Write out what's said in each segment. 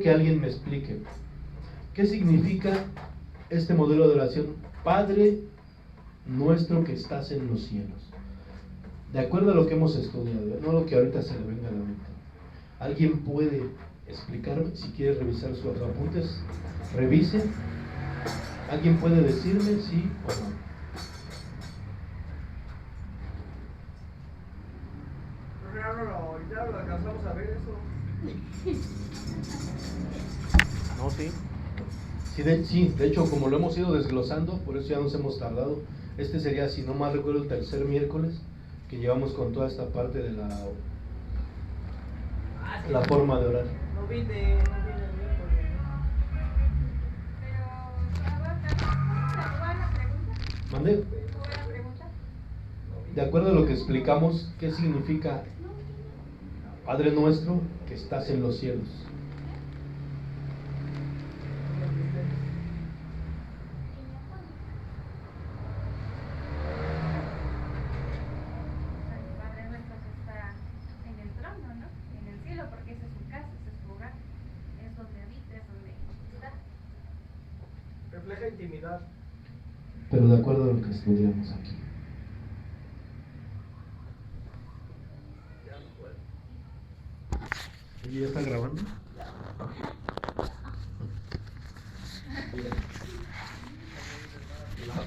Que alguien me explique, ¿qué significa este modelo de oración? Padre nuestro que estás en los cielos. De acuerdo a lo que hemos estudiado, no lo que ahorita se le venga a la mente. ¿Alguien puede explicarme? Si quiere revisar sus apuntes, revise. ¿Alguien puede decirme sí o no? Ya lo alcanzamos a ver eso. No, sí. Sí, de hecho, como lo hemos ido desglosando, por eso ya nos hemos tardado. Este sería, si no mal recuerdo, el tercer miércoles que llevamos con toda esta parte de la forma de orar. No vine el miércoles. ¿Mande? De acuerdo a lo que explicamos, ¿qué significa Padre nuestro que estás en los cielos? Refleja intimidad. Pero de acuerdo a lo que estudiamos aquí. ¿Y ya está grabando?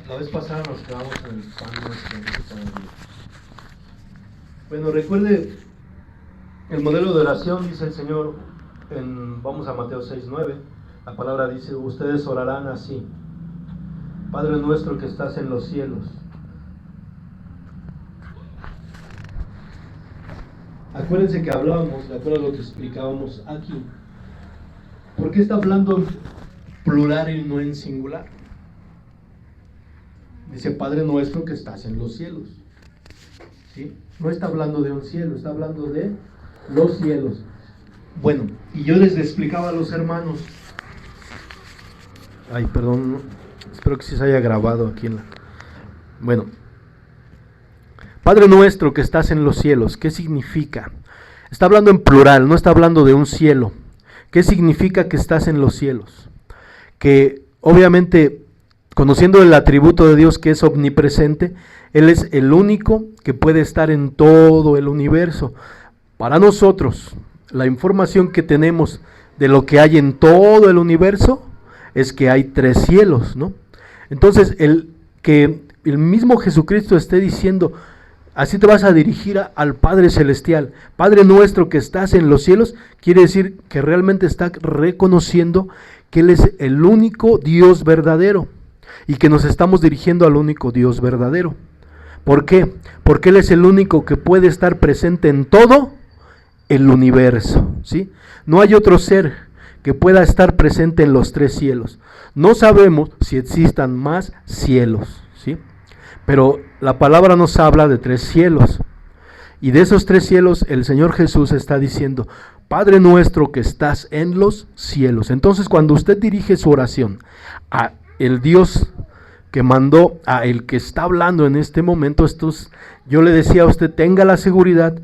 La vez pasada nos quedamos en el pan nuestro. Bueno, recuerde el modelo de oración, dice el Señor, vamos a Mateo 6:9. La palabra dice, ustedes orarán así: Padre nuestro que estás en los cielos. Acuérdense que hablábamos, de acuerdo a lo que explicábamos aquí. ¿Por qué está hablando en plural y no en singular? Dice, Padre nuestro que estás en los cielos. ¿Sí? No está hablando de un cielo, está hablando de los cielos. Bueno, y yo les explicaba a los hermanos. Ay, perdón, espero que sí se haya grabado aquí Bueno, Padre nuestro que estás en los cielos, ¿qué significa? Está hablando en plural, no está hablando de un cielo. ¿Qué significa que estás en los cielos? Que obviamente, conociendo el atributo de Dios que es omnipresente, Él es el único que puede estar en todo el universo. Para nosotros, la información que tenemos de lo que hay en todo el universo es que hay 3 cielos, ¿no? Entonces, que el mismo Jesucristo esté diciendo, así te vas a dirigir al Padre Celestial, Padre nuestro que estás en los cielos, quiere decir que realmente está reconociendo que Él es el único Dios verdadero y que nos estamos dirigiendo al único Dios verdadero. ¿Por qué? Porque Él es el único que puede estar presente en todo el universo, ¿sí? No hay otro ser que pueda estar presente en los 3 cielos. No sabemos si existan más cielos, ¿sí? Pero la palabra nos habla de 3 cielos. Y de esos 3 cielos el Señor Jesús está diciendo, Padre nuestro que estás en los cielos. Entonces, cuando usted dirige su oración a el Dios que mandó, a el que está hablando en este momento, yo le decía a usted, tenga la seguridad.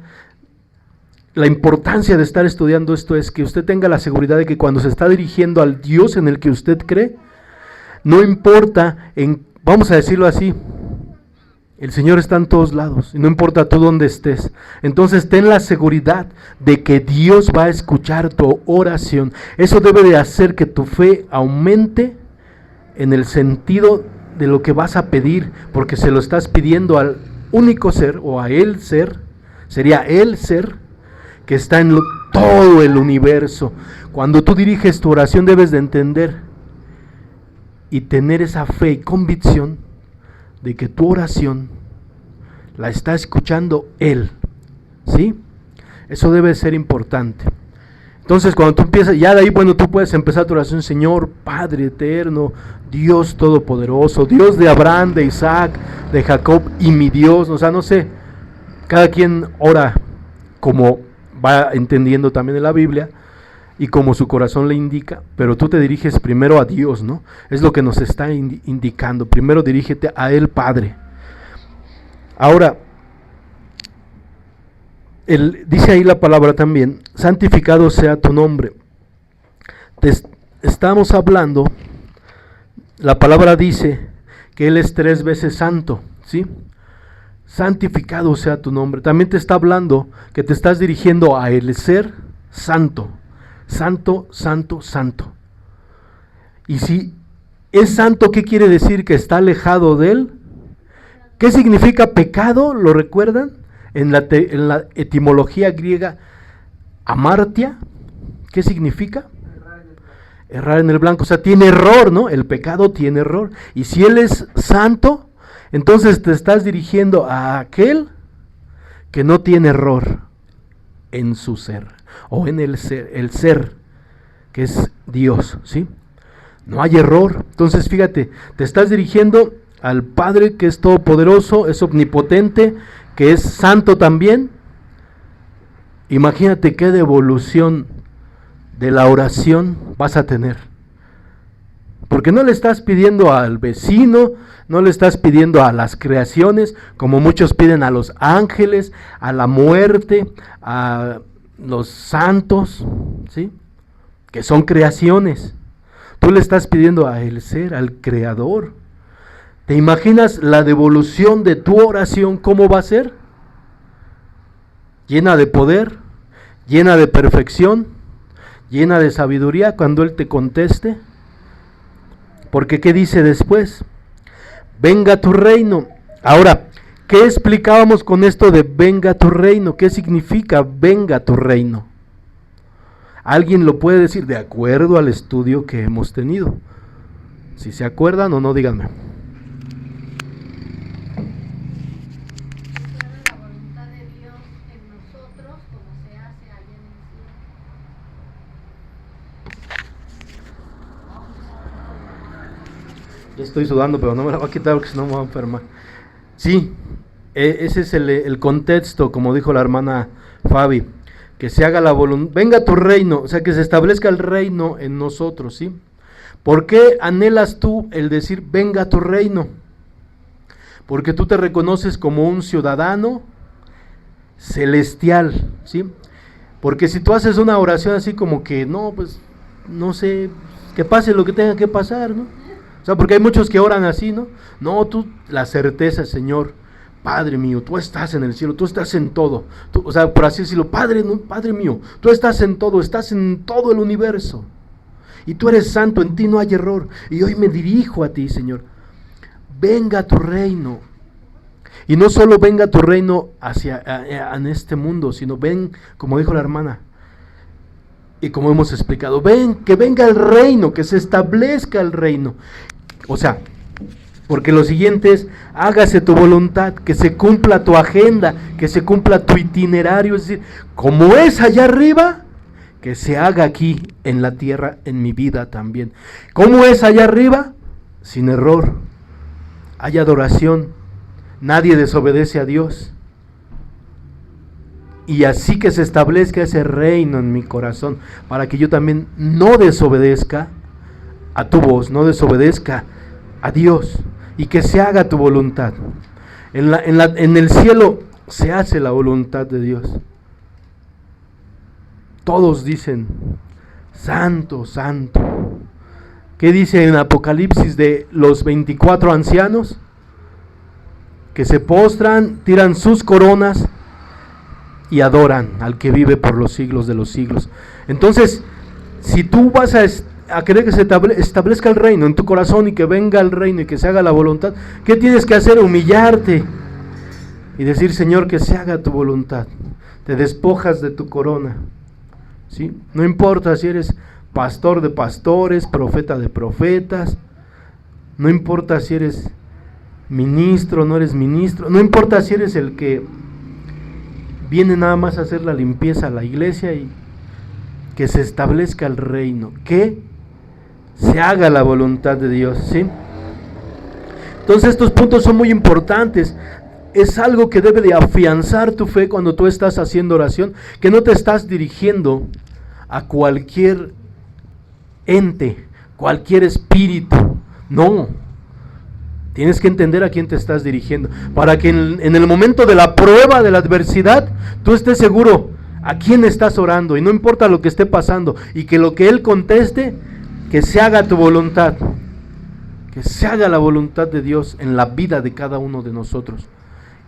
La importancia de estar estudiando esto es que usted tenga la seguridad de que cuando se está dirigiendo al Dios en el que usted cree, no importa, vamos a decirlo así, el Señor está en todos lados, y no importa tú dónde estés. Entonces ten la seguridad de que Dios va a escuchar tu oración. Eso debe de hacer que tu fe aumente en el sentido de lo que vas a pedir, porque se lo estás pidiendo al único ser, o a el ser, sería el ser, que está en todo el universo. Cuando tú diriges tu oración debes de entender y tener esa fe y convicción de que tu oración la está escuchando Él, ¿sí? Eso debe ser importante. Entonces cuando tú empiezas, ya de ahí, bueno, tú puedes empezar tu oración, Señor, Padre eterno, Dios todopoderoso, Dios de Abraham, de Isaac, de Jacob y mi Dios, o sea, no sé, cada quien ora como va entendiendo también en la Biblia y como su corazón le indica, pero tú te diriges primero a Dios, ¿no? Es lo que nos está indicando, primero dirígete a Él Padre. Ahora, dice ahí la palabra también, santificado sea tu nombre. estamos hablando, la palabra dice que Él es 3 veces santo, ¿sí? Santificado sea tu nombre. También te está hablando que te estás dirigiendo a el ser santo, santo, santo, santo. Y si es santo, ¿qué quiere decir? Que está alejado de Él. ¿Qué significa pecado? ¿Lo recuerdan? En la etimología griega, amartia, ¿qué significa? Errar en el blanco, o sea, tiene error, ¿no? El pecado tiene error. Y si Él es santo, entonces te estás dirigiendo a aquel que no tiene error en su ser, o en el ser, que es Dios, ¿sí? No hay error. Entonces, fíjate, te estás dirigiendo al Padre que es todopoderoso, es omnipotente, que es santo también. Imagínate qué devolución de la oración vas a tener. Porque no le estás pidiendo al vecino, no le estás pidiendo a las creaciones, como muchos piden a los ángeles, a la muerte, a los santos, ¿sí? Que son creaciones. Tú le estás pidiendo a el ser, al Creador. ¿Te imaginas la devolución de tu oración cómo va a ser? Llena de poder, llena de perfección, llena de sabiduría cuando Él te conteste. Porque ¿qué dice después? Venga tu reino. Ahora, ¿qué explicábamos con esto de venga tu reino? ¿Qué significa venga tu reino? ¿Alguien lo puede decir de acuerdo al estudio que hemos tenido? Si se acuerdan o no, díganme. La voluntad de Dios en nosotros como se hace allá en el cielo. Ya estoy sudando, pero no me la va a quitar porque si no me va a enfermar. Sí, ese es el contexto, como dijo la hermana Fabi, que se haga la voluntad, venga tu reino, o sea, que se establezca el reino en nosotros, ¿sí? ¿Por qué anhelas tú el decir venga tu reino? Porque tú te reconoces como un ciudadano celestial, ¿sí? Porque si tú haces una oración así como que, no, pues, no sé, que pase lo que tenga que pasar, ¿no? O sea, porque hay muchos que oran así, ¿no? No, tú, la certeza, Señor, Padre mío, tú estás en el cielo, tú estás en todo. Tú, o sea, por así decirlo, Padre, no, Padre mío, tú estás en todo el universo. Y tú eres santo, en ti no hay error. Y hoy me dirijo a ti, Señor. Venga tu reino. Y no solo venga tu reino en este mundo, sino ven, como dijo la hermana, y como hemos explicado, ven, que venga el reino, que se establezca el reino. O sea, porque lo siguiente es, hágase tu voluntad, que se cumpla tu agenda, que se cumpla tu itinerario, es decir, como es allá arriba, que se haga aquí en la tierra, en mi vida también. ¿Cómo es allá arriba? Sin error, hay adoración, nadie desobedece a Dios. Y así que se establezca ese reino en mi corazón, para que yo también no desobedezca a tu voz, no desobedezca a Dios, y que se haga tu voluntad. En el cielo se hace la voluntad de Dios. Todos dicen, santo, santo. ¿Qué dice en Apocalipsis de los 24 ancianos? Que se postran, tiran sus coronas y adoran al que vive por los siglos de los siglos. Entonces, si tú vas a querer que se establezca el reino en tu corazón y que venga el reino y que se haga la voluntad, ¿qué tienes que hacer? Humillarte y decir, Señor, que se haga tu voluntad. Te despojas de tu corona, ¿sí? No importa si eres pastor de pastores, profeta de profetas, no importa si eres ministro, no eres ministro, no importa si eres el que viene nada más a hacer la limpieza a la iglesia, y que se establezca el reino, que se haga la voluntad de Dios, ¿sí? Entonces estos puntos son muy importantes. Es algo que debe de afianzar tu fe cuando tú estás haciendo oración, que no te estás dirigiendo a cualquier ente, cualquier espíritu, no. Tienes que entender a quién te estás dirigiendo, para que en el momento de la prueba, de la adversidad, tú estés seguro, ¿A quién estás orando? Y no importa lo que esté pasando, y que lo que Él conteste, que se haga tu voluntad. Que se haga la voluntad de Dios en la vida de cada uno de nosotros.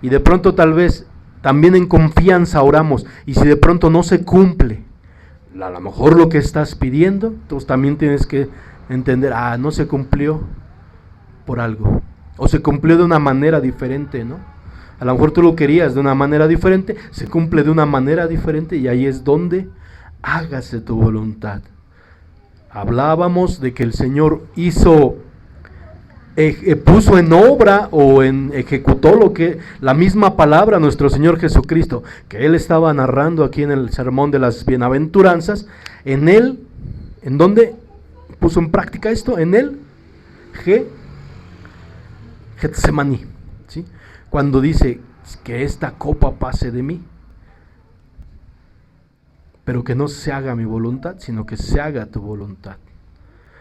Y de pronto tal vez también en confianza oramos, y si de pronto no se cumple a lo mejor lo que estás pidiendo, entonces también tienes que entender, no se cumplió por algo, o se cumplió de una manera diferente, ¿no? A lo mejor tú lo querías de una manera diferente, se cumple de una manera diferente, y ahí es donde hágase tu voluntad. Hablábamos de que el Señor puso en obra o ejecutó lo que la misma palabra nuestro Señor Jesucristo, que Él estaba narrando aquí en el sermón de las bienaventuranzas. En Él, ¿en dónde puso en práctica esto? En el Getsemaní, ¿sí? Cuando dice que esta copa pase de mí, pero que no se haga mi voluntad, sino que se haga tu voluntad.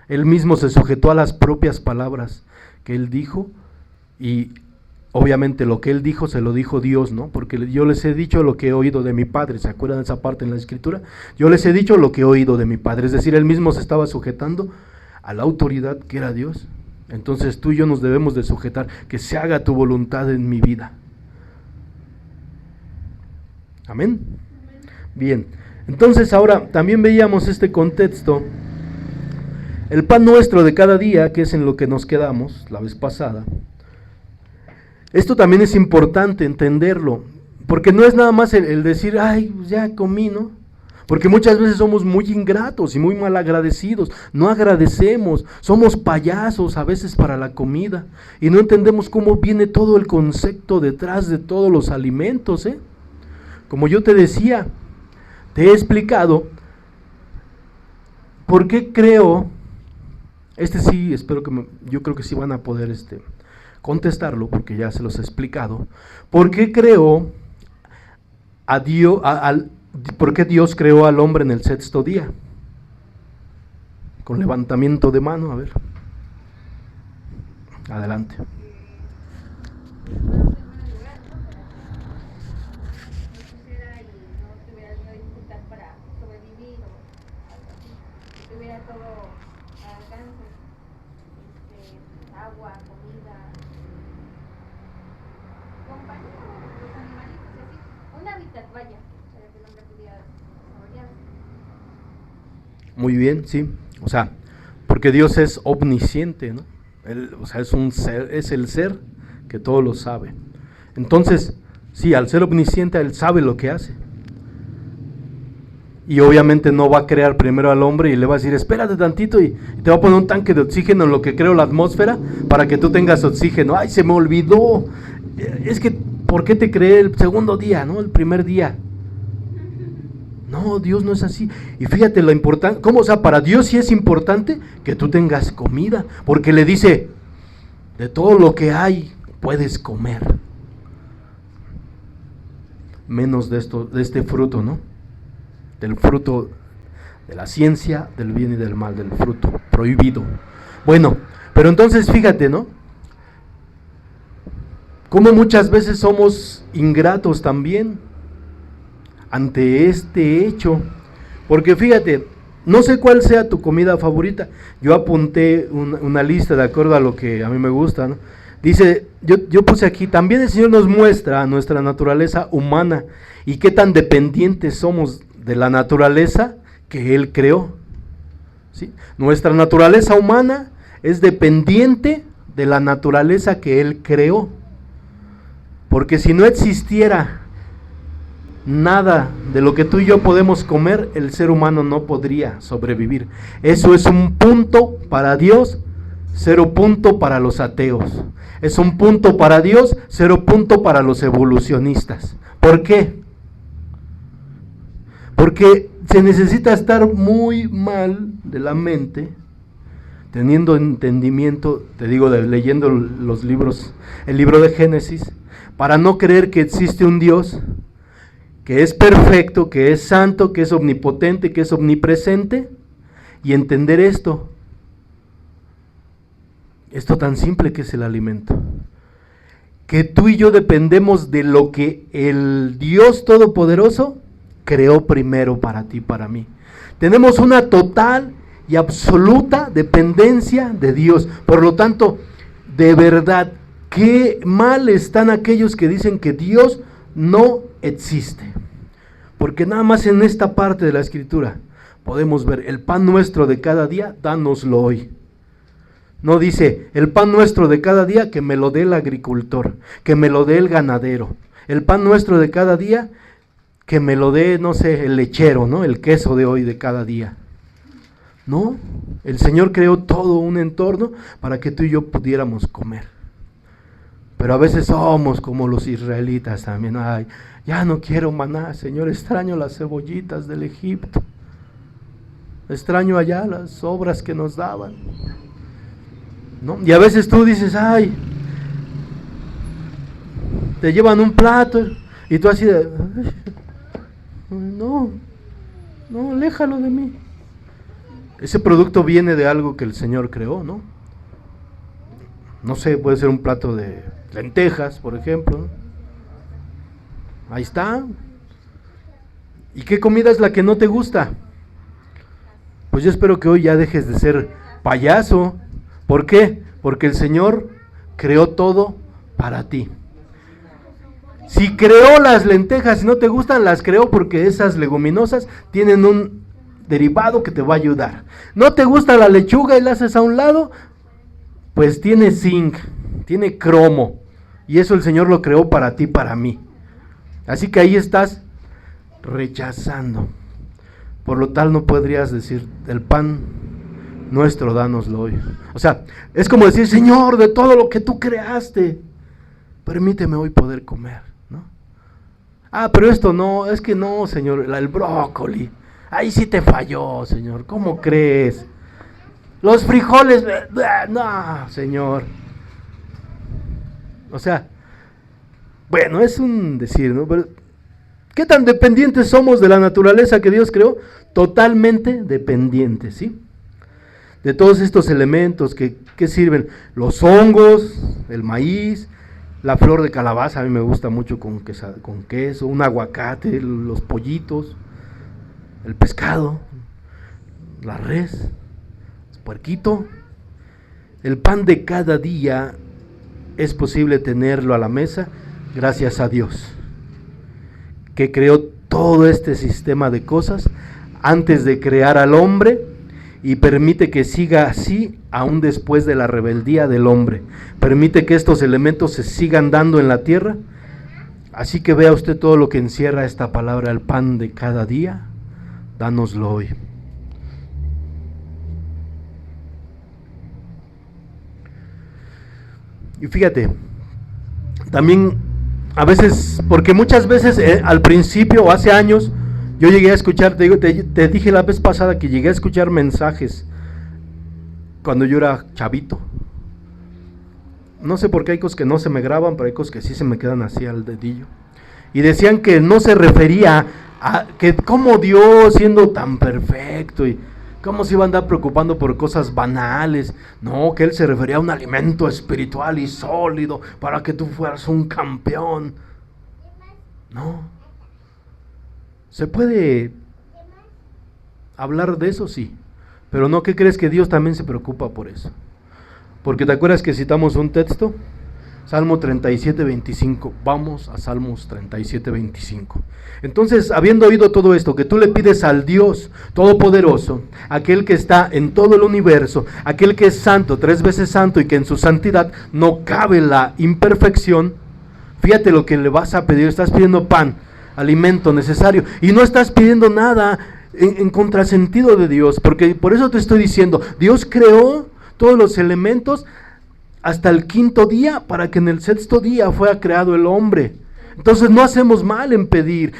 Él mismo se sujetó a las propias palabras que Él dijo, y obviamente lo que Él dijo se lo dijo Dios, ¿no? Porque yo les he dicho lo que he oído de mi Padre. ¿Se acuerdan de esa parte en la Escritura? Yo les he dicho lo que he oído de mi Padre. Es decir, Él mismo se estaba sujetando a la autoridad que era Dios. Entonces tú y yo nos debemos de sujetar, que se haga tu voluntad en mi vida. Amén. Bien, entonces ahora también veíamos este contexto. El pan nuestro de cada día, que es en lo que nos quedamos la vez pasada. Esto también es importante entenderlo, porque no es nada más el decir, pues ya comí, ¿no? Porque muchas veces somos muy ingratos y muy malagradecidos, no agradecemos, somos payasos a veces para la comida, y no entendemos cómo viene todo el concepto detrás de todos los alimentos, ¿eh? Como yo te decía, te he explicado por qué creo. Sí, yo creo que sí van a poder contestarlo, porque ya se los he explicado. ¿Por qué creó a Dios, por qué Dios creó al hombre en el sexto día? Con levantamiento de mano, a ver. Adelante. Agua, comida, compañía, los animalitos, así, un hábitat, vaya, para que el hombre pudiera desarrollarse. Muy bien, sí, o sea, porque Dios es omnisciente, ¿no? O sea, es un ser, es el ser que todo lo sabe. Entonces, sí, al ser omnisciente, Él sabe lo que hace. Y obviamente no va a crear primero al hombre y le va a decir, espérate tantito, y te va a poner un tanque de oxígeno en lo que creo la atmósfera para que tú tengas oxígeno. ¡Ay, se me olvidó! Es que, ¿por qué te creé el segundo día, no? El primer día. No, Dios no es así. Y fíjate lo importante, ¿cómo? O sea, para Dios sí es importante que tú tengas comida, porque le dice, de todo lo que hay puedes comer, menos de este fruto, ¿no? Del fruto de la ciencia, del bien y del mal, del fruto prohibido. Bueno, pero entonces fíjate, ¿no? Cómo muchas veces somos ingratos también ante este hecho. Porque fíjate, no sé cuál sea tu comida favorita. Yo apunté una lista de acuerdo a lo que a mí me gusta, ¿no? Dice, yo puse aquí, también el Señor nos muestra nuestra naturaleza humana y qué tan dependientes somos de la naturaleza que Él creó, ¿sí? Nuestra naturaleza humana es dependiente de la naturaleza que Él creó, porque si no existiera nada de lo que tú y yo podemos comer, el ser humano no podría sobrevivir. Eso es un punto para Dios, 0 punto para los ateos. Es un punto para Dios, 0 punto para los evolucionistas. ¿Por qué? Porque se necesita estar muy mal de la mente, teniendo entendimiento, te digo, leyendo los libros, el libro de Génesis, para no creer que existe un Dios que es perfecto, que es santo, que es omnipotente, que es omnipresente, y entender esto tan simple que es el alimento. Que tú y yo dependemos de lo que el Dios Todopoderoso creó primero para ti, para mí. Tenemos una total y absoluta dependencia de Dios. Por lo tanto, de verdad, qué mal están aquellos que dicen que Dios no existe. Porque nada más en esta parte de la Escritura podemos ver: el pan nuestro de cada día, dánoslo hoy. No dice: el pan nuestro de cada día, que me lo dé el agricultor, que me lo dé el ganadero. El pan nuestro de cada día, que me lo dé, no sé, el lechero, ¿no? El queso de hoy, de cada día. No, el Señor creó todo un entorno para que tú y yo pudiéramos comer. Pero a veces somos como los israelitas también. Ay, ya no quiero maná, Señor, extraño las cebollitas del Egipto. Extraño allá las sobras que nos daban, ¿no? Y a veces tú dices: ay, te llevan un plato y tú así de: no, aléjalo de mí. Ese producto viene de algo que el Señor creó, ¿no? No sé, puede ser un plato de lentejas, por ejemplo, ¿no? Ahí está. ¿Y qué comida es la que no te gusta? Pues yo espero que hoy ya dejes de ser payaso. ¿Por qué? Porque el Señor creó todo para ti. Si creó las lentejas y no te gustan, las creó porque esas leguminosas tienen un derivado que te va a ayudar. ¿No te gusta la lechuga y la haces a un lado? Pues tiene zinc, tiene cromo, y eso el Señor lo creó para ti, para mí. Así que ahí estás rechazando. Por lo tal no podrías decir: el pan nuestro, dánoslo hoy. O sea, es como decir: Señor, de todo lo que tú creaste, permíteme hoy poder comer, ¿no? Ah, pero esto no, es que no, Señor, el brócoli, ahí sí te falló, Señor, ¿cómo crees? Los frijoles, no, Señor. O sea, bueno, es un decir, ¿no? Pero ¿qué tan dependientes somos de la naturaleza que Dios creó? Totalmente dependientes, ¿sí? De todos estos elementos que sirven: los hongos, el maíz, la flor de calabaza, a mí me gusta mucho con queso, un aguacate, los pollitos, el pescado, la res, el puerquito. El pan de cada día es posible tenerlo a la mesa gracias a Dios, que creó todo este sistema de cosas antes de crear al hombre, y permite que siga así aún después de la rebeldía del hombre. Permite que estos elementos se sigan dando en la tierra. Así que vea usted todo lo que encierra esta palabra: el pan de cada día, dánoslo hoy. Y fíjate, también a veces, porque muchas veces al principio o hace años, yo llegué a escuchar, te dije la vez pasada que llegué a escuchar mensajes cuando yo era chavito. No sé por qué hay cosas que no se me graban, pero hay cosas que sí se me quedan así al dedillo. Y decían que no se refería a que cómo Dios, siendo tan perfecto, y cómo se iba a andar preocupando por cosas banales. No, que Él se refería a un alimento espiritual y sólido para que tú fueras un campeón. No. ¿Se puede hablar de eso? Sí. Pero no, ¿qué crees? Que Dios también se preocupa por eso. Porque te acuerdas que citamos un texto, Salmo 37, 25. Vamos a Salmos 37, 25. Entonces, habiendo oído todo esto, que tú le pides al Dios Todopoderoso, aquel que está en todo el universo, aquel que es santo, 3 veces santo, y que en su santidad no cabe la imperfección, fíjate lo que le vas a pedir. Estás pidiendo pan, alimento necesario, y no estás pidiendo nada en contrasentido de Dios, porque por eso te estoy diciendo, Dios creó todos los elementos hasta el 5.º día, para que en el 6.º día fuera creado el hombre. Entonces no hacemos mal en pedir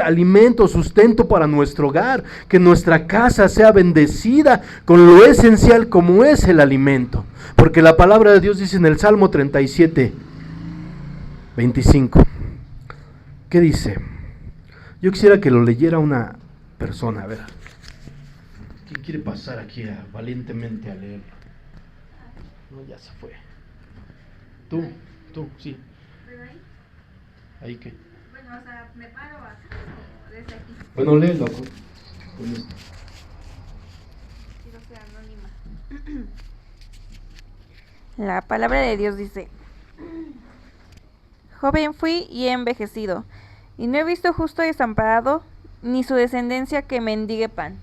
alimento, sustento para nuestro hogar, que nuestra casa sea bendecida con lo esencial como es el alimento, porque la palabra de Dios dice en el Salmo 37, 25, ¿qué dice? Yo quisiera que lo leyera una persona, a ver, ¿quién quiere pasar aquí valientemente a leerlo? No, ya se fue. Tú, sí. ¿Pero ahí? ¿Ahí qué? Bueno, O sea, me paro acá o desde aquí. Bueno, léelo. Con esto. Quiero ser anónima. La palabra de Dios dice: joven fui y he envejecido, y no he visto justo desamparado, ni su descendencia que mendigue pan.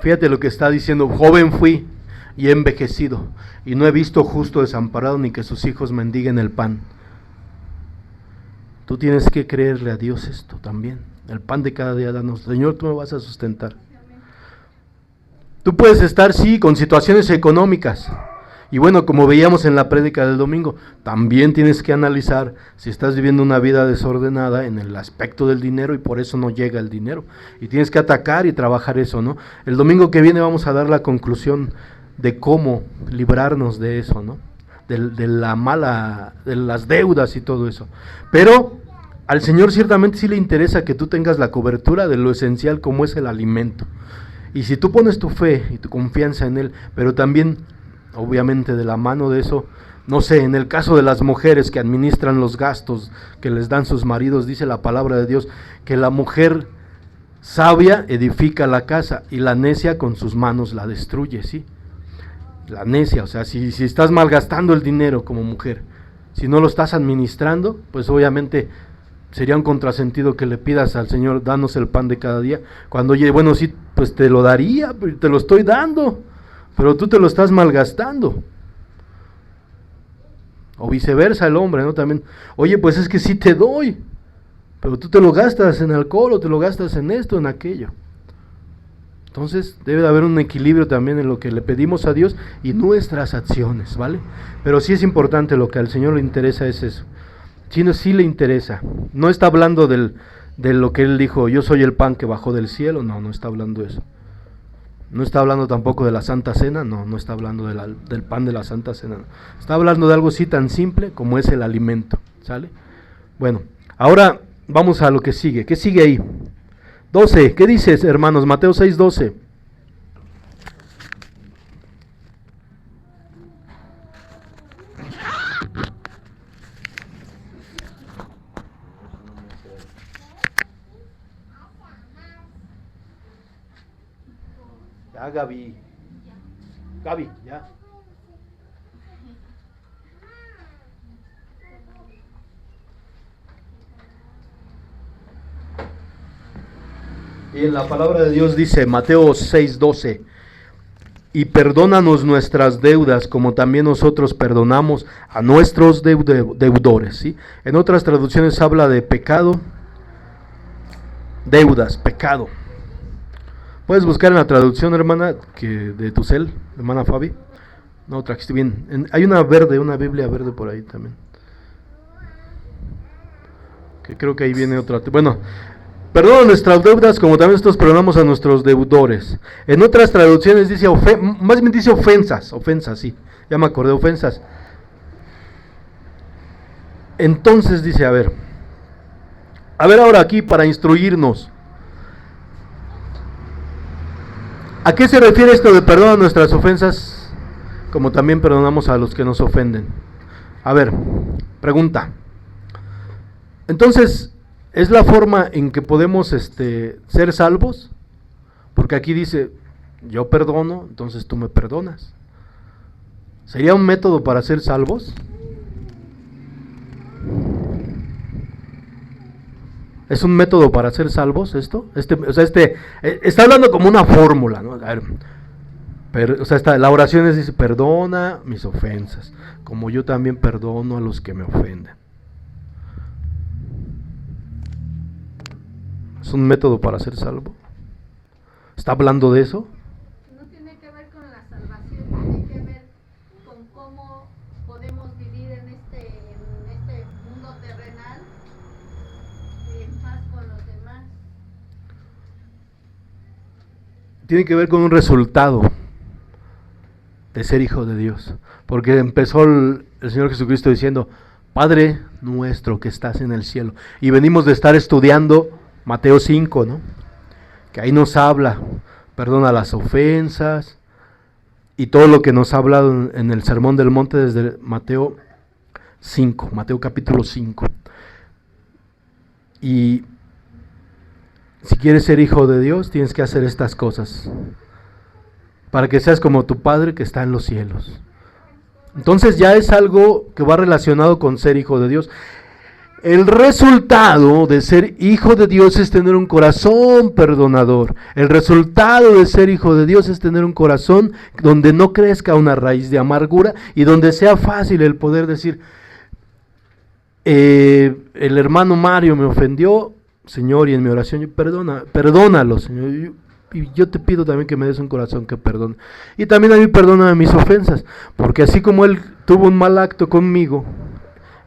Fíjate lo que está diciendo, joven fui y he envejecido, y no he visto justo desamparado ni que sus hijos mendiguen el pan. Tú tienes que creerle a Dios esto también. El pan de cada día danos. Señor, tú me vas a sustentar. Tú puedes estar, sí, con situaciones económicas. Y bueno, como veíamos en la prédica del domingo, también tienes que analizar si estás viviendo una vida desordenada en el aspecto del dinero y por eso no llega el dinero. Y tienes que atacar y trabajar eso, ¿no? El domingo que viene vamos a dar la conclusión de cómo librarnos de eso, ¿no? De las deudas y todo eso. Pero al Señor ciertamente sí le interesa que tú tengas la cobertura de lo esencial como es el alimento. Y si tú pones tu fe y tu confianza en Él, pero también, obviamente de la mano de eso, no sé, en el caso de las mujeres que administran los gastos que les dan sus maridos, dice la palabra de Dios, que la mujer sabia edifica la casa y la necia con sus manos la destruye, ¿sí? La necia, o sea, si estás malgastando el dinero como mujer, si no lo estás administrando, pues obviamente sería un contrasentido que le pidas al Señor, danos el pan de cada día, cuando oye, bueno, sí, pues te lo daría, te lo estoy dando, pero tú te lo estás malgastando. O viceversa el hombre, ¿no? También, oye, pues es que sí te doy, pero tú te lo gastas en alcohol o te lo gastas en esto, en aquello. Entonces debe de haber un equilibrio también en lo que le pedimos a Dios y nuestras acciones, ¿vale? Pero sí es importante, lo que al Señor le interesa es eso. Sí le interesa. No está hablando de lo que Él dijo, yo soy el pan que bajó del cielo, no está hablando de eso. No está hablando tampoco de la Santa Cena, no está hablando del pan de la Santa Cena. No. Está hablando de algo así tan simple como es el alimento, ¿sale? Bueno, ahora vamos a lo que sigue. ¿Qué sigue ahí? 12, ¿qué dices, hermanos? Mateo 6:12. Ya, Gaby, ya. Y en la palabra de Dios dice, Mateo 6:12, y perdónanos nuestras deudas como también nosotros perdonamos a nuestros deudores, ¿sí? En otras traducciones habla de pecado, deudas, pecado. Puedes buscar en la traducción, hermana, de tu cel, hermana Fabi. No, trajiste bien. Hay una Biblia verde por ahí también. Que creo que ahí viene otra. Bueno, perdona nuestras deudas como también nosotros perdonamos a nuestros deudores. En otras traducciones dice, más bien dice ofensas, sí. Ya me acordé, ofensas. Entonces dice, a ver ahora aquí para instruirnos. ¿A qué se refiere esto de perdona nuestras ofensas, como también perdonamos a los que nos ofenden? A ver, pregunta. Entonces, ¿es la forma en que podemos ser salvos? Porque aquí dice, yo perdono, entonces tú me perdonas. ¿Sería un método para ser salvos? ¿Es un método para ser salvos esto? Está hablando como una fórmula, ¿no? A ver, la oración dice, perdona mis ofensas, como yo también perdono a los que me ofenden. ¿Es un método para ser salvo? ¿Está hablando de eso? No tiene que ver con la salvación, tiene que ver con cómo podemos vivir en este mundo terrenal en paz con los demás. Tiene que ver con un resultado de ser hijo de Dios, porque empezó el Señor Jesucristo diciendo, Padre nuestro que estás en el cielo, y venimos de estar estudiando Mateo 5, ¿no? Que ahí nos habla, perdona las ofensas, y todo lo que nos ha hablado en el Sermón del Monte desde Mateo 5, Mateo capítulo 5. Y si quieres ser hijo de Dios, tienes que hacer estas cosas, para que seas como tu Padre que está en los cielos. Entonces ya es algo que va relacionado con ser hijo de Dios. El resultado de ser hijo de Dios es tener un corazón perdonador. El resultado de ser hijo de Dios es tener un corazón donde no crezca una raíz de amargura y donde sea fácil el poder decir, el hermano Mario me ofendió, Señor, y en mi oración yo perdónalo, Señor. Y yo te pido también que me des un corazón que perdone. Y también a mí perdóname mis ofensas, porque así como él tuvo un mal acto conmigo,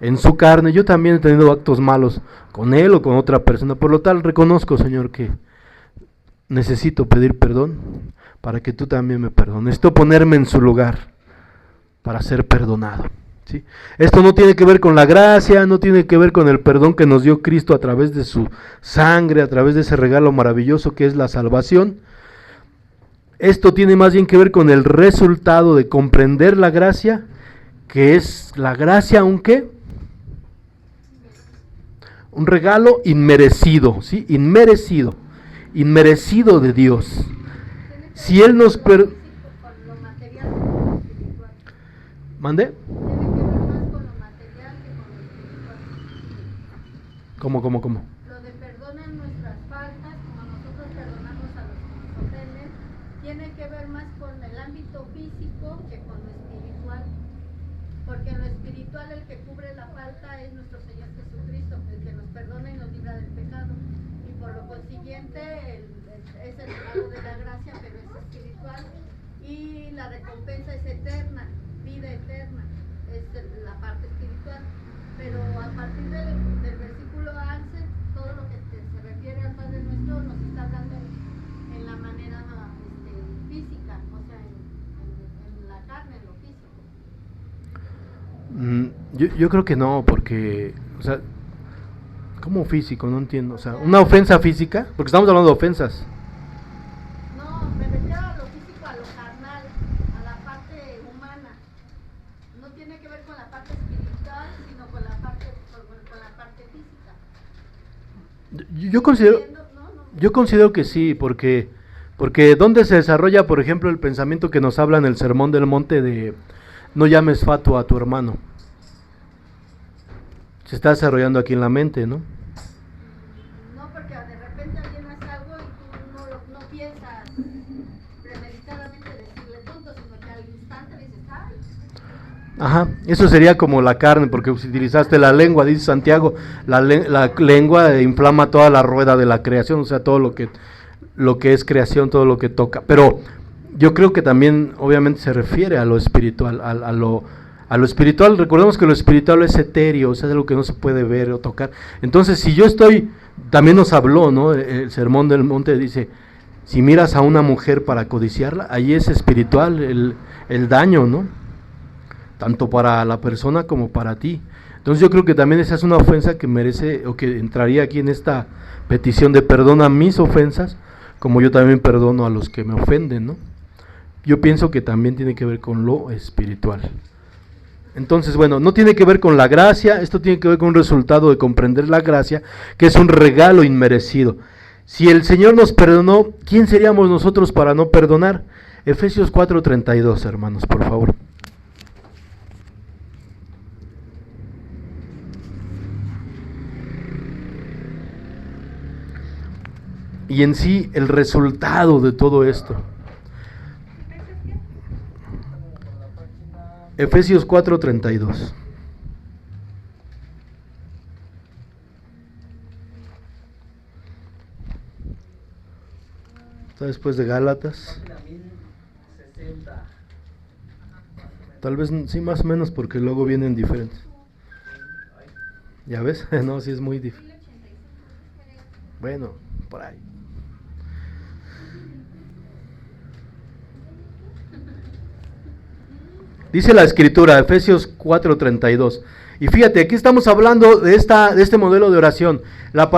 en su carne, yo también he tenido actos malos con él o con otra persona. Por lo tal, reconozco, Señor, que necesito pedir perdón para que tú también me perdones. Necesito ponerme en su lugar para ser perdonado, ¿sí? Esto no tiene que ver con la gracia, no tiene que ver con el perdón que nos dio Cristo a través de su sangre, a través de ese regalo maravilloso que es la salvación. Esto tiene más bien que ver con el resultado de comprender la gracia, que es la gracia, ¿un qué? Un regalo inmerecido, ¿sí? Inmerecido de Dios. Si Él nos con lo material que con lo espiritual. ¿Mande? Tiene que ver más con lo material que con lo espiritual. ¿Cómo? Lo de perdonan nuestras faltas, como nosotros perdonamos a los que nos ofenden, tiene que ver más con el ámbito físico que con lo espiritual. Porque en lo espiritual el que cubre la falta es nuestro Señor Jesucristo, el que nos perdona y nos libra del pecado. Y por lo consiguiente es el regalo de la gracia, pero es espiritual. Y la recompensa es eterna, vida eterna, es la parte espiritual. Pero a partir del versículo 11, todo lo que se refiere al Padre Nuestro nos está hablando en la manera física, o sea, en la carne, en lo físico. Yo creo que no, porque, o sea, ¿cómo físico? No entiendo. O sea, ¿una ofensa física? Porque estamos hablando de ofensas. No, me refiero a lo físico, a lo carnal, a la parte humana. No tiene que ver con la parte espiritual, sino con la parte física. Yo considero que sí, porque ¿dónde se desarrolla, por ejemplo, el pensamiento que nos habla en el Sermón del Monte de no llames fatuo a tu hermano? Se está desarrollando aquí en la mente, ¿no? No, porque de repente alguien hace algo y tú no piensas premeditadamente decirle tonto, sino que al instante le dices, ¡ay! Ajá, eso sería como la carne, porque si utilizaste la lengua, dice Santiago, la lengua inflama toda la rueda de la creación, o sea, todo lo que es creación, todo lo que toca. Pero yo creo que también, obviamente, se refiere a lo espiritual, a lo espiritual. Recordemos que lo espiritual es etéreo, o sea, es algo que no se puede ver o tocar. Entonces, si yo también nos habló, ¿no? El Sermón del Monte dice, si miras a una mujer para codiciarla, ahí es espiritual el daño, ¿no? Tanto para la persona como para ti. Entonces yo creo que también esa es una ofensa que merece, o que entraría aquí en esta petición de perdona mis ofensas, como yo también perdono a los que me ofenden, ¿no? Yo pienso que también tiene que ver con lo espiritual. Entonces, bueno, no tiene que ver con la gracia, esto tiene que ver con un resultado de comprender la gracia, que es un regalo inmerecido. Si el Señor nos perdonó, ¿quién seríamos nosotros para no perdonar? Efesios 4:32, hermanos, por favor. Y en sí, el resultado de todo esto. Efesios 4:32. Está después de Gálatas. Tal vez sí, más o menos, porque luego vienen diferentes. ¿Ya ves? No, sí es muy difícil. Bueno, por ahí. Dice la Escritura, Efesios 4:32. Y fíjate, aquí estamos hablando de este modelo de oración.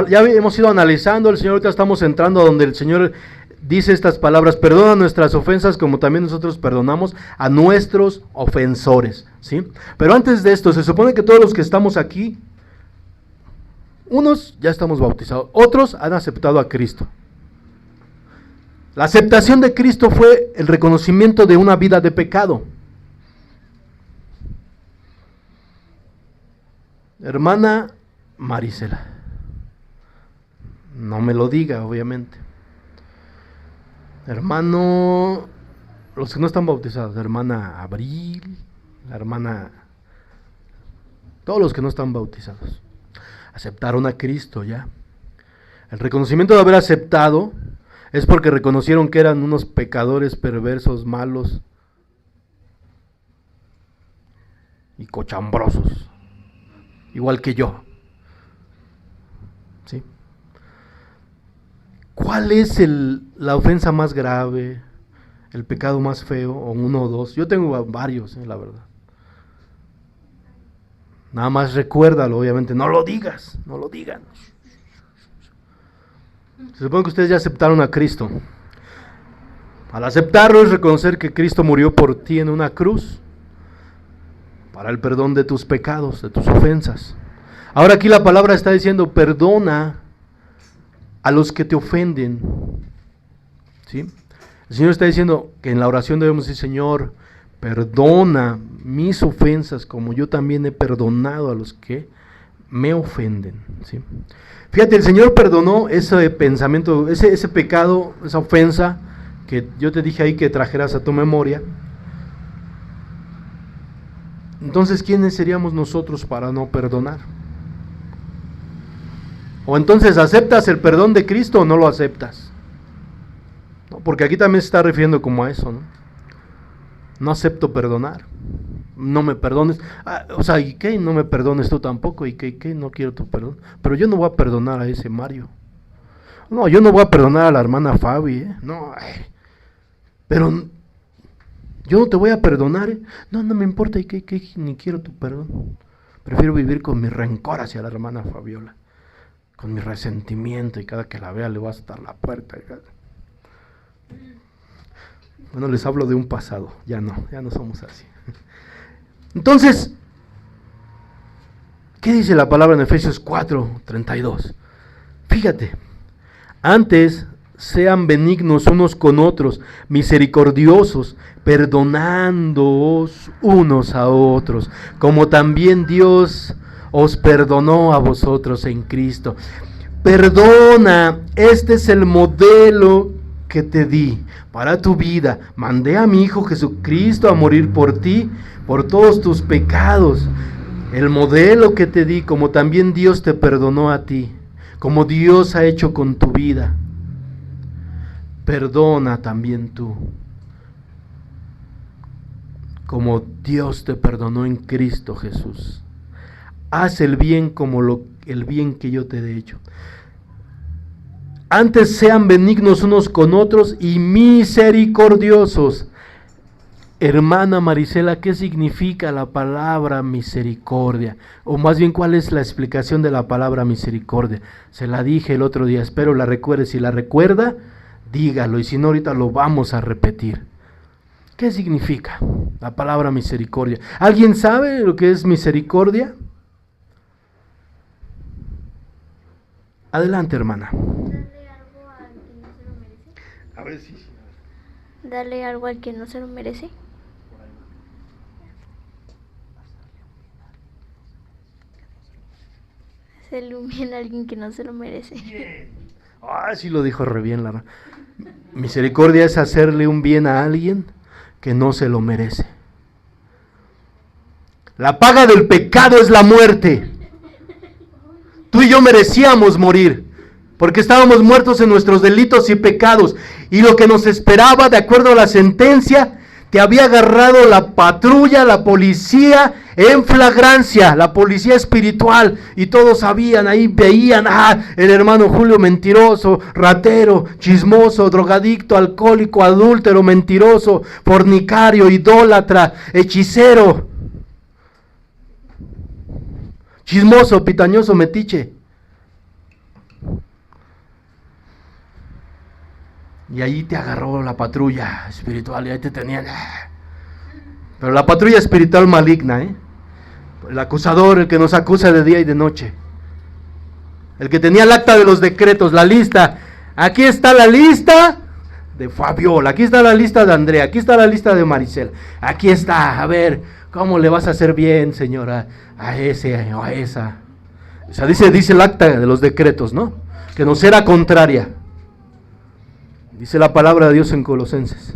Ya hemos ido analizando, el Señor, ahorita estamos entrando a donde el Señor dice estas palabras: perdona nuestras ofensas como también nosotros perdonamos a nuestros ofensores, ¿sí? Pero antes de esto, se supone que todos los que estamos aquí, unos ya estamos bautizados, otros han aceptado a Cristo. La aceptación de Cristo fue el reconocimiento de una vida de pecado. Hermana Marisela, no me lo diga, obviamente. Hermano, los que no están bautizados, hermana Abril, la hermana, todos los que no están bautizados, aceptaron a Cristo ya. El reconocimiento de haber aceptado es porque reconocieron que eran unos pecadores perversos, malos y cochambrosos, igual que yo. ¿Sí? ¿Cuál es la ofensa más grave, el pecado más feo, o uno o dos? Yo tengo varios, la verdad. Nada más recuérdalo, obviamente, no lo digas, no lo digan. Se supone que ustedes ya aceptaron a Cristo. Al aceptarlo es reconocer que Cristo murió por ti en una cruz para el perdón de tus pecados, de tus ofensas. Ahora aquí la palabra está diciendo: perdona a los que te ofenden. ¿Sí? El Señor está diciendo que en la oración debemos decir: Señor, perdona mis ofensas como yo también he perdonado a los que me ofenden. ¿Sí? Fíjate, el Señor perdonó ese pensamiento, ese pecado, esa ofensa que yo te dije ahí que trajeras a tu memoria. Entonces, ¿quiénes seríamos nosotros para no perdonar? O entonces, ¿aceptas el perdón de Cristo o no lo aceptas? No, porque aquí también se está refiriendo como a eso, ¿no? No acepto perdonar. No me perdones. O sea, ¿y qué? No me perdones tú tampoco. ¿Y qué? No quiero tu perdón. Pero yo no voy a perdonar a ese Mario. No, yo no voy a perdonar a la hermana Fabi, ¿eh? No, pero yo no te voy a perdonar, ¿eh? No me importa. ¿Y qué? Ni quiero tu perdón. Prefiero vivir con mi rencor hacia la hermana Fabiola, con mi resentimiento, y cada que la vea le voy a estar la puerta. Bueno, les hablo de un pasado. Ya no somos así. Entonces, ¿qué dice la palabra en Efesios 4:32? Fíjate: antes sean benignos unos con otros, misericordiosos, perdonándoos unos a otros, como también Dios os perdonó a vosotros en Cristo. Perdona, este es el modelo que te di para tu vida. Mandé a mi Hijo Jesucristo a morir por ti, por todos tus pecados. El modelo que te di, como también Dios te perdonó a ti, como Dios ha hecho con tu vida. Perdona también tú, como Dios te perdonó en Cristo Jesús. Haz el bien como el bien que yo te he hecho. Antes sean benignos unos con otros y misericordiosos. Hermana Marisela, ¿qué significa la palabra misericordia? O más bien, ¿cuál es la explicación de la palabra misericordia? Se la dije el otro día, espero la recuerde. Si la recuerda, dígalo, y si no, ahorita lo vamos a repetir. ¿Qué significa la palabra misericordia? ¿Alguien sabe lo que es misericordia? Adelante, hermana. A ver si. Darle algo al que no se lo merece. Hacerle un bien a alguien que no se lo merece. Sí lo dijo re bien, Lara. Misericordia es hacerle un bien a alguien que no se lo merece. La paga del pecado es la muerte. Tú y yo merecíamos morir, porque estábamos muertos en nuestros delitos y pecados, y lo que nos esperaba, de acuerdo a la sentencia, te había agarrado la patrulla, la policía en flagrancia, la policía espiritual, y todos sabían, ahí veían, el hermano Julio mentiroso, ratero, chismoso, drogadicto, alcohólico, adúltero, mentiroso, fornicario, idólatra, hechicero, chismoso, pitañoso, metiche. Y ahí te agarró la patrulla espiritual y ahí te tenían. Pero la patrulla espiritual maligna, el acusador, el que nos acusa de día y de noche. El que tenía el acta de los decretos, la lista. Aquí está la lista de Fabiola, aquí está la lista de Andrea, aquí está la lista de Maricel. Aquí está, a ver, ¿cómo le vas a hacer bien, señora, a ese o a esa? O sea, dice el acta de los decretos, ¿no? Que nos era contraria. Dice la palabra de Dios en Colosenses.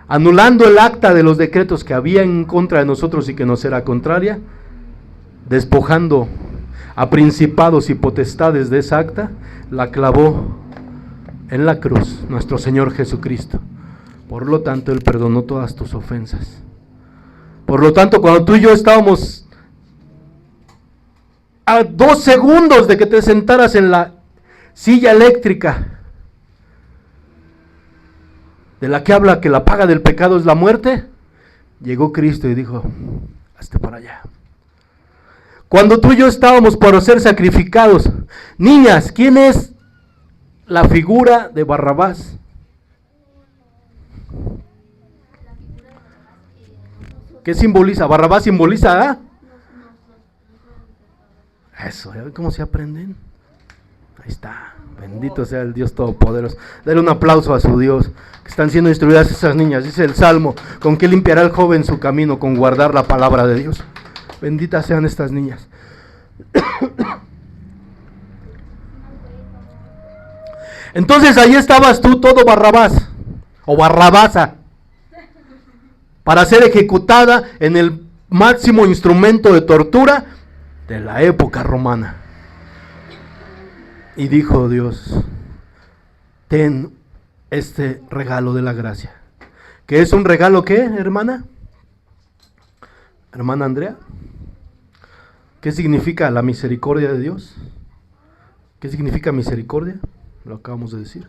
Anulando el acta de los decretos que había en contra de nosotros y que nos era contraria, despojando a principados y potestades de esa acta, la clavó en la cruz nuestro Señor Jesucristo. Por lo tanto, Él perdonó todas tus ofensas. Por lo tanto, cuando tú y yo estábamos a 2 segundos de que te sentaras en la silla eléctrica, de la que habla que la paga del pecado es la muerte, llegó Cristo y dijo, hazte para allá. Cuando tú y yo estábamos por ser sacrificados, niñas, ¿quién es la figura de Barrabás? ¿Qué simboliza? Barrabás simboliza, Eso, ¿cómo se aprenden? Ahí está. Bendito sea el Dios Todopoderoso. Dale un aplauso a su Dios. Que están siendo instruidas esas niñas. Dice el Salmo, ¿con qué limpiará el joven su camino? Con guardar la palabra de Dios. Benditas sean estas niñas. Entonces ahí estabas tú, todo Barrabás o Barrabasa, para ser ejecutada en el máximo instrumento de tortura de la época romana. Y dijo Dios, ten este regalo de la gracia. ¿Qué es un regalo qué, hermana? Hermana Andrea. ¿Qué significa la misericordia de Dios? ¿Qué significa misericordia? Lo acabamos de decir.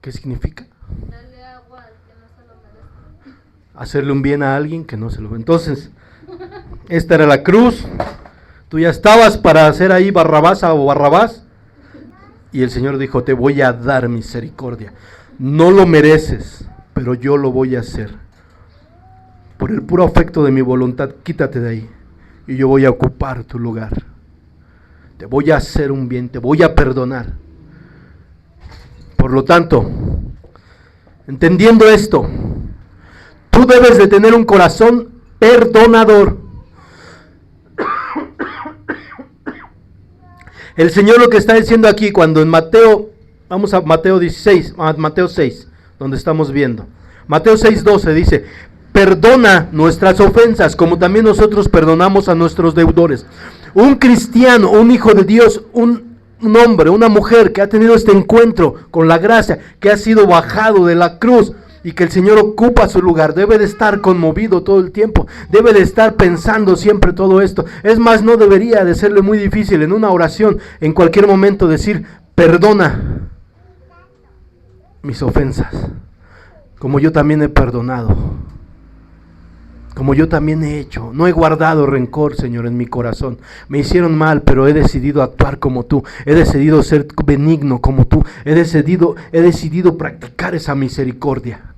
¿Qué significa? Darle agua al que no se lo merece. Hacerle un bien a alguien que no se lo merece. Entonces, esta era la cruz. Tú ya estabas para hacer ahí Barrabasa o Barrabás. Y el Señor dijo, te voy a dar misericordia. No lo mereces, pero yo lo voy a hacer. Por el puro afecto de mi voluntad, quítate de ahí. Y yo voy a ocupar tu lugar. Te voy a hacer un bien, te voy a perdonar. Por lo tanto, entendiendo esto, tú debes de tener un corazón perdonador. El Señor lo que está diciendo aquí, cuando en Mateo, vamos a Mateo 16, a Mateo 6, donde estamos viendo. Mateo 6:12 dice, perdona nuestras ofensas, como también nosotros perdonamos a nuestros deudores. Un cristiano, un hijo de Dios, un hombre, una mujer que ha tenido este encuentro con la gracia, que ha sido bajado de la cruz y que el Señor ocupa su lugar, debe de estar conmovido todo el tiempo, debe de estar pensando siempre todo esto. Es más, no debería de serle muy difícil en una oración, en cualquier momento decir, perdona mis ofensas, como yo también he perdonado, como yo también he hecho. No he guardado rencor, Señor, en mi corazón. Me hicieron mal, pero he decidido actuar como tú. He decidido ser benigno como tú. He decidido practicar esa misericordia.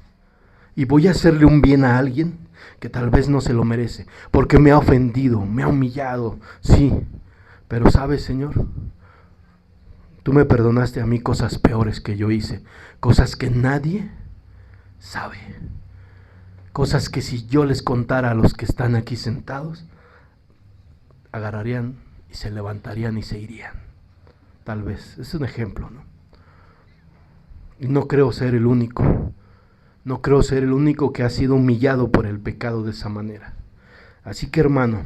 Y voy a hacerle un bien a alguien que tal vez no se lo merece, porque me ha ofendido, me ha humillado. Sí, pero ¿sabes, Señor? Tú me perdonaste a mí cosas peores que yo hice. Cosas que nadie sabe. Cosas que si yo les contara a los que están aquí sentados, agarrarían y se levantarían y se irían. Tal vez, es un ejemplo, ¿no? Y no creo ser el único. No creo ser el único que ha sido humillado por el pecado de esa manera. Así que, hermano,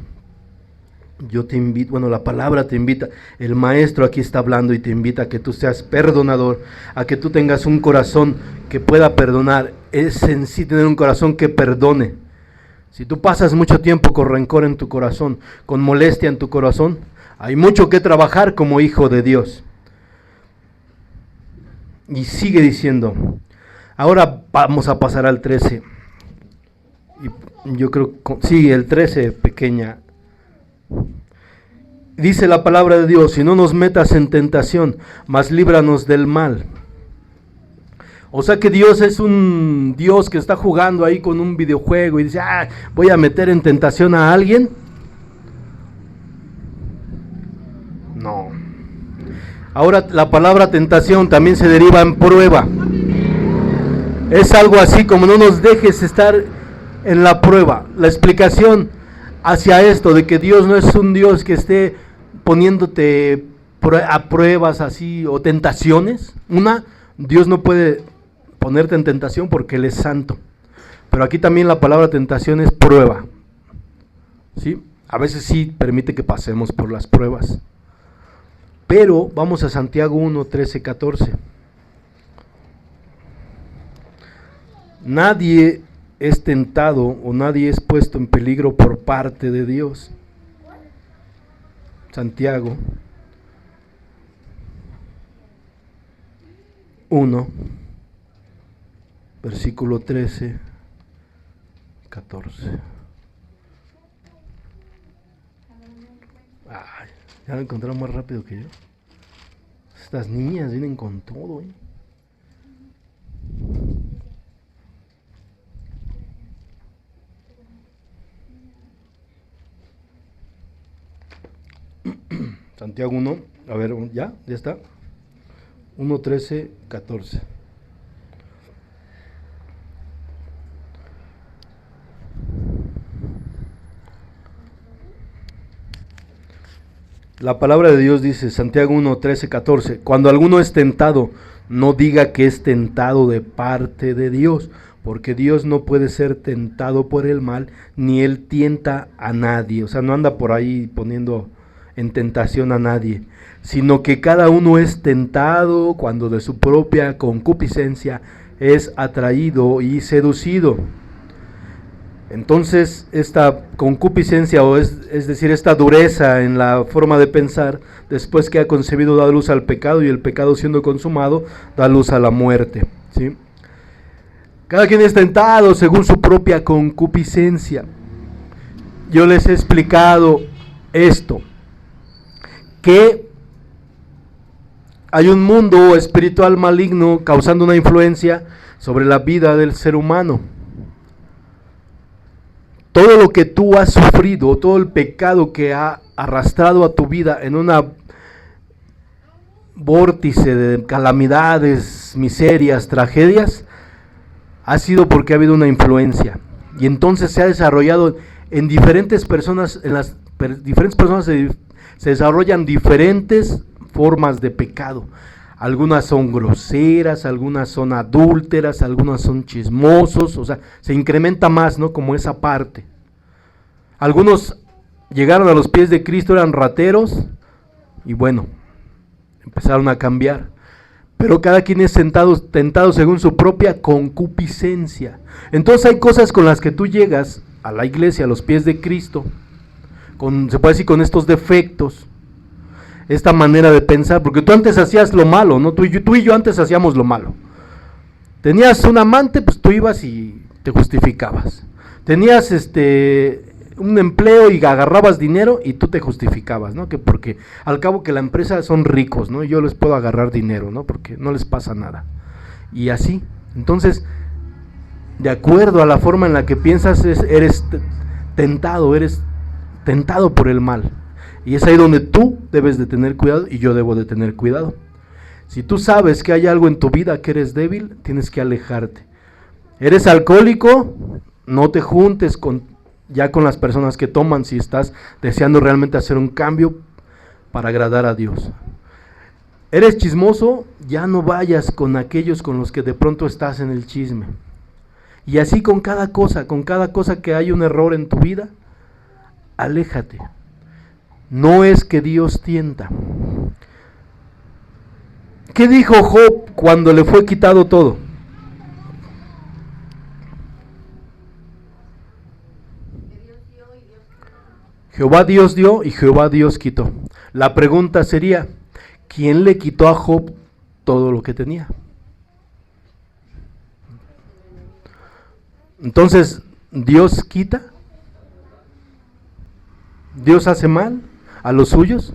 yo te invito, bueno, la palabra te invita, el maestro aquí está hablando y te invita a que tú seas perdonador, a que tú tengas un corazón que pueda perdonar. Es en sí tener un corazón que perdone. Si tú pasas mucho tiempo con rencor en tu corazón, con molestia en tu corazón, hay mucho que trabajar como hijo de Dios. Y sigue diciendo, ahora vamos a pasar al 13. Y yo creo, sí, el 13, pequeña. Dice la palabra de Dios, y no nos metas en tentación, mas líbranos del mal. O sea que Dios es un Dios que está jugando ahí con un videojuego y dice, voy a meter en tentación a alguien. No. Ahora la palabra tentación también se deriva en prueba. Es algo así como no nos dejes estar en la prueba. La explicación hacia esto de que Dios no es un Dios que esté poniéndote a pruebas así o tentaciones. Dios no puede ponerte en tentación porque Él es santo. Pero aquí también la palabra tentación es prueba. ¿Sí? A veces sí permite que pasemos por las pruebas. Pero vamos a Santiago 1, 13, 14. Nadie es tentado o nadie es puesto en peligro por parte de Dios. Santiago 1, versículo 13, 14. Ay, ya lo encontraron más rápido que yo. Estas niñas vienen con todo, ¿eh? Santiago 1, a ver, ya está. 1, 13, 14. La palabra de Dios dice, Santiago 1, 13, 14, cuando alguno es tentado, no diga que es tentado de parte de Dios, porque Dios no puede ser tentado por el mal, ni Él tienta a nadie. O sea, no anda por ahí poniendo en tentación a nadie, sino que cada uno es tentado cuando de su propia concupiscencia es atraído y seducido. Entonces esta concupiscencia, es decir, esta dureza en la forma de pensar, después que ha concebido, da luz al pecado, y el pecado siendo consumado, da luz a la muerte. ¿Sí? Cada quien es tentado según su propia concupiscencia. Yo les he explicado esto, que hay un mundo espiritual maligno causando una influencia sobre la vida del ser humano. Todo lo que tú has sufrido, todo el pecado que ha arrastrado a tu vida en una vórtice de calamidades, miserias, tragedias, ha sido porque ha habido una influencia. Y entonces se ha desarrollado en diferentes personas, se desarrollan diferentes formas de pecado. Algunas son groseras, algunas son adúlteras, algunas son chismosos, o sea, se incrementa más, ¿no? Como esa parte. Algunos llegaron a los pies de Cristo, eran rateros, y bueno, empezaron a cambiar. Pero cada quien es tentado según su propia concupiscencia. Entonces hay cosas con las que tú llegas a la iglesia, a los pies de Cristo, se puede decir con estos defectos, esta manera de pensar, porque tú antes hacías lo malo, ¿no? Tú y yo antes hacíamos lo malo. Tenías un amante, pues tú ibas y te justificabas. Tenías un empleo y agarrabas dinero y tú te justificabas, ¿no? Que porque al cabo que la empresa son ricos, ¿no? Y yo les puedo agarrar dinero, ¿no? Porque no les pasa nada. Y así. Entonces, de acuerdo a la forma en la que piensas, eres tentado por el mal. Y es ahí donde tú debes de tener cuidado y yo debo de tener cuidado. Si tú sabes que hay algo en tu vida que eres débil, tienes que alejarte. ¿Eres alcohólico? No te juntes con las personas que toman si estás deseando realmente hacer un cambio para agradar a Dios. ¿Eres chismoso? Ya no vayas con aquellos con los que de pronto estás en el chisme. Y así con cada cosa que hay un error en tu vida, aléjate. No es que Dios tienta. ¿Qué dijo Job cuando le fue quitado todo? Jehová Dios dio y Jehová Dios quitó. La pregunta sería, ¿quién le quitó a Job todo lo que tenía? Entonces, ¿Dios quita? ¿Dios hace mal a los suyos?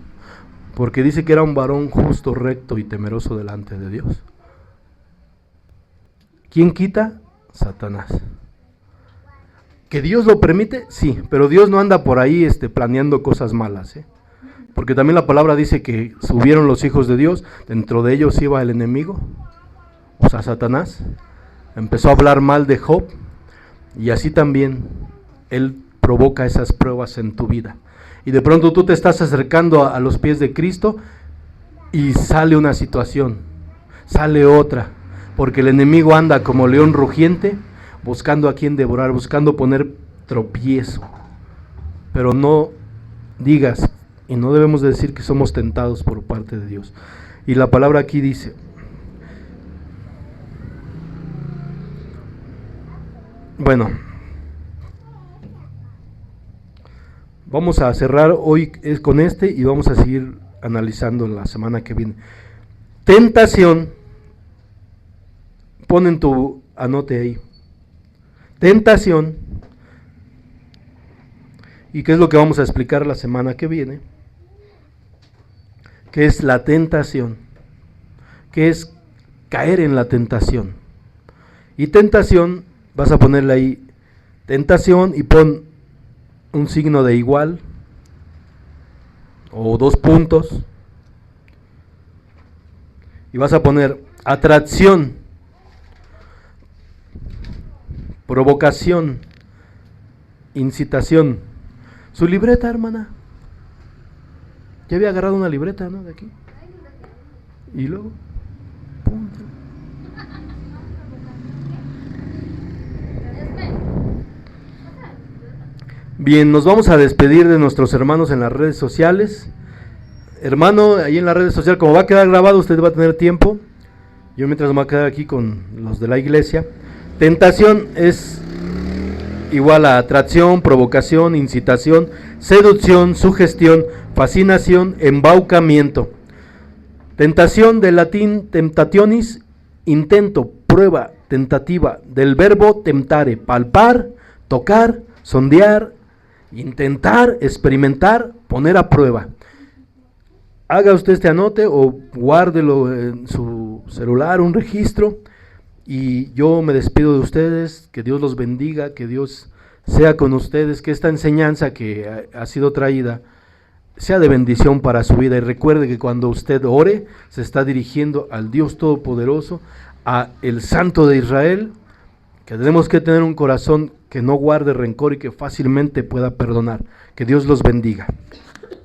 Porque dice que era un varón justo, recto y temeroso delante de Dios. ¿Quién quita? Satanás. ¿Que Dios lo permite? Sí, pero Dios no anda por ahí planeando cosas malas, ¿eh? Porque también la palabra dice que subieron los hijos de Dios, dentro de ellos iba el enemigo, o sea, Satanás. Empezó a hablar mal de Job, y así también él provoca esas pruebas en tu vida. Y de pronto tú te estás acercando a los pies de Cristo y sale una situación, sale otra, porque el enemigo anda como león rugiente, buscando a quien devorar, buscando poner tropiezo. Pero no digas, y no debemos decir que somos tentados por parte de Dios. Y la palabra aquí dice, bueno, vamos a cerrar hoy con y vamos a seguir analizando en la semana que viene. Tentación, pon en tu anote ahí. Tentación, ¿y qué es lo que vamos a explicar la semana que viene? ¿Qué es la tentación? ¿Qué es caer en la tentación? Y tentación, vas a ponerle ahí, tentación, y pon un signo de igual, o 2 puntos, y vas a poner atracción, provocación, incitación. Su libreta, hermana. Ya había agarrado una libreta, ¿no? De aquí. Y luego, póntela. Bien, nos vamos a despedir de nuestros hermanos en las redes sociales. Hermano, ahí en las redes sociales, como va a quedar grabado, usted va a tener tiempo. Yo mientras me voy a quedar aquí con los de la iglesia. Tentación es igual a atracción, provocación, incitación, seducción, sugestión, fascinación, embaucamiento. Tentación, del latín temptationis, intento, prueba, tentativa, del verbo temptare, palpar, tocar, sondear, intentar, experimentar, poner a prueba. Haga usted este anote o guárdelo en su celular, un registro. Y yo me despido de ustedes, que Dios los bendiga, que Dios sea con ustedes, que esta enseñanza que ha sido traída sea de bendición para su vida. Y recuerde que cuando usted ore, se está dirigiendo al Dios Todopoderoso, a el Santo de Israel, que tenemos que tener un corazón que no guarde rencor y que fácilmente pueda perdonar. Que Dios los bendiga.